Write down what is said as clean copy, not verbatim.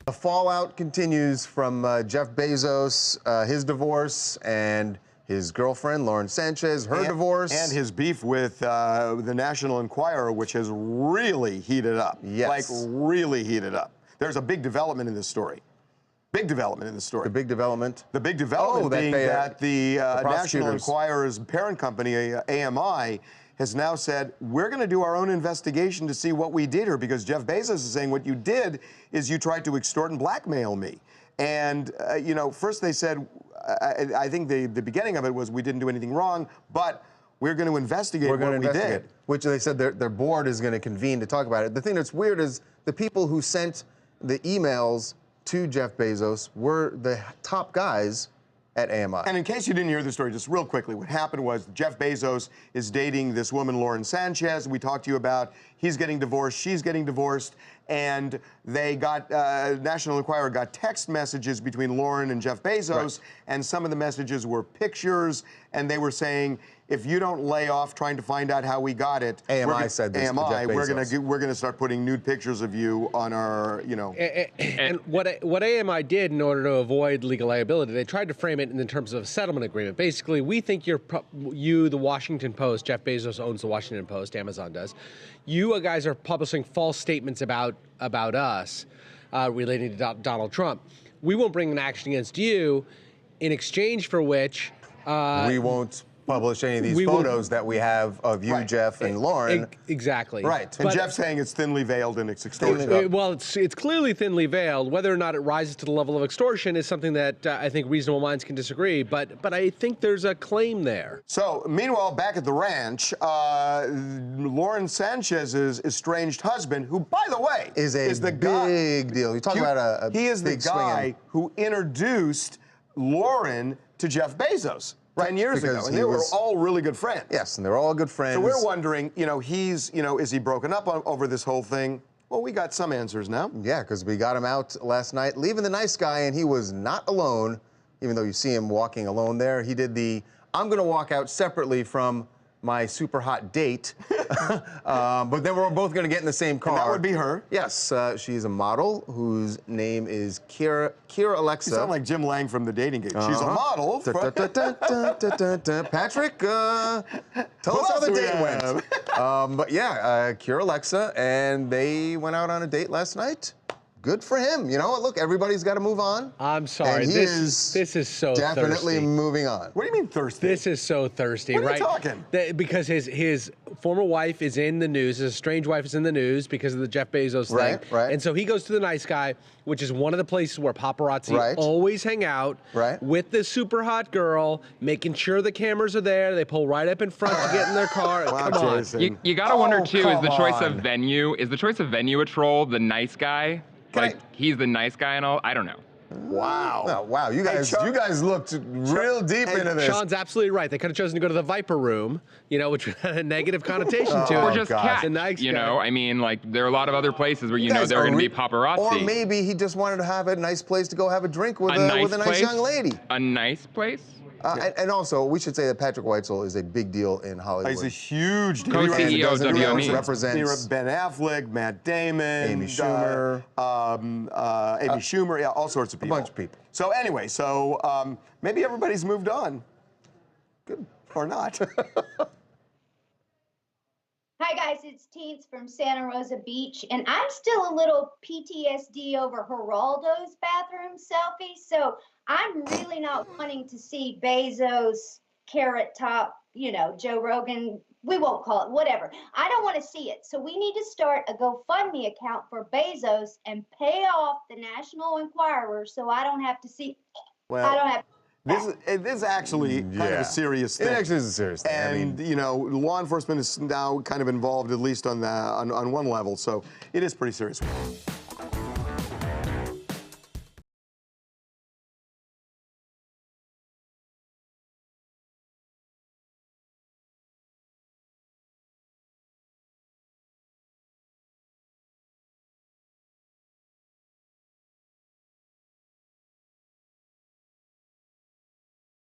The fallout continues from Jeff Bezos, his divorce, and his girlfriend, Lauren Sanchez, her divorce. And his beef with the National Enquirer, which has really heated up. Yes. Like, really heated up. There's a big development in this story. Big development in this story. The big development? The big development being that the National Enquirer's parent company, AMI, has now said, we're going to do our own investigation to see what we did here, because Jeff Bezos is saying what you did is you tried to extort and blackmail me. And, you know, first they said, I think the beginning of it was we didn't do anything wrong, but we're going to investigate what we did. Which they said their board is going to convene to talk about it. The thing that's weird is the people who sent the emails to Jeff Bezos were the top guys at AMI. And in case you didn't hear the story, just real quickly, what happened was Jeff Bezos is dating this woman, Lauren Sanchez, we talked to you about. He's getting divorced, she's getting divorced, and they got, National Enquirer got text messages between Lauren and Jeff Bezos, and some of the messages were pictures, and they were saying, if you don't lay off trying to find out how we got it, AMI said this to Jeff Bezos. we're gonna start putting nude pictures of you on our, you know. And what AMI did in order to avoid legal liability, they tried to frame it in terms of a settlement agreement. Basically, we think you, the Washington Post, Jeff Bezos owns the Washington Post, Amazon does. You guys are publishing false statements about us relating to Donald Trump. We won't bring an action against you, in exchange for which we won't publish any of these photos that we have of you, Jeff, and Lauren. Exactly. Right. And Jeff's saying it's thinly veiled and it's extortion. Well, it's clearly thinly veiled. Whether or not it rises to the level of extortion is something that I think reasonable minds can disagree, but I think there's a claim there. So, meanwhile, back at the ranch, Lauren Sanchez's estranged husband, who, by the way, is the big deal. You talk about a he is the guy who introduced Lauren to Jeff Bezos. 10 years ago, and they were all really good friends. Yes, and they were all good friends. So we're wondering, you know, is he broken up over this whole thing? Well, we got some answers now. Yeah, because we got him out last night, leaving the nice guy, and he was not alone, even though you see him walking alone there. He did the, I'm going to walk out separately from my super hot date, but then we're both going to get in the same car. And that would be her? Yes, she's a model whose name is Kira Alexa. You sound like Jim Lang from The Dating Game. She's a model. Patrick, tell us how the date went. But yeah, Kira Alexa, and they went out on a date last night. Good for him. You know what? Look, everybody's got to move on. I'm sorry. And this is so definitely thirsty. moving on. What do you mean thirsty? This is so thirsty, what are right? you talking? Because his former wife is in the news. His estranged wife is in the news because of the Jeff Bezos thing. Right. And so he goes to the nice guy, which is one of the places where paparazzi always hang out with the super hot girl, making sure the cameras are there. They pull right up in front to get in their car. Wow, come on. Jason. You gotta wonder too, is the choice of venue a troll, the nice guy? Like, he's the nice guy and all? I don't know. Wow. Oh, wow, you guys looked real deep into this. Sean's absolutely right. They could have chosen to go to the Viper Room, you know, which had a negative connotation to it. Or just Cat, nice you know? I mean, like, there are a lot of other places where you know there are going to be paparazzi. Or maybe he just wanted to have a nice place to go have a drink with a nice young lady. A nice place? And also, we should say that Patrick Whitesell is a big deal in Hollywood. He's a huge deal. Co-CEO of WME. Represents Ben Affleck, Matt Damon, Amy Schumer, yeah, all sorts of people. A bunch of people. So anyway, maybe everybody's moved on. Good or not. Hi guys, it's Teens from Santa Rosa Beach, and I'm still a little PTSD over Geraldo's bathroom selfie, so I'm really not wanting to see Bezos, Carrot Top, you know, Joe Rogan, we won't call it, whatever. I don't want to see it, so we need to start a GoFundMe account for Bezos and pay off the National Enquirer so I don't have to see, This is actually kind of a serious thing. It actually is a serious thing. And, you know, law enforcement is now kind of involved, at least on one level, so it is pretty serious.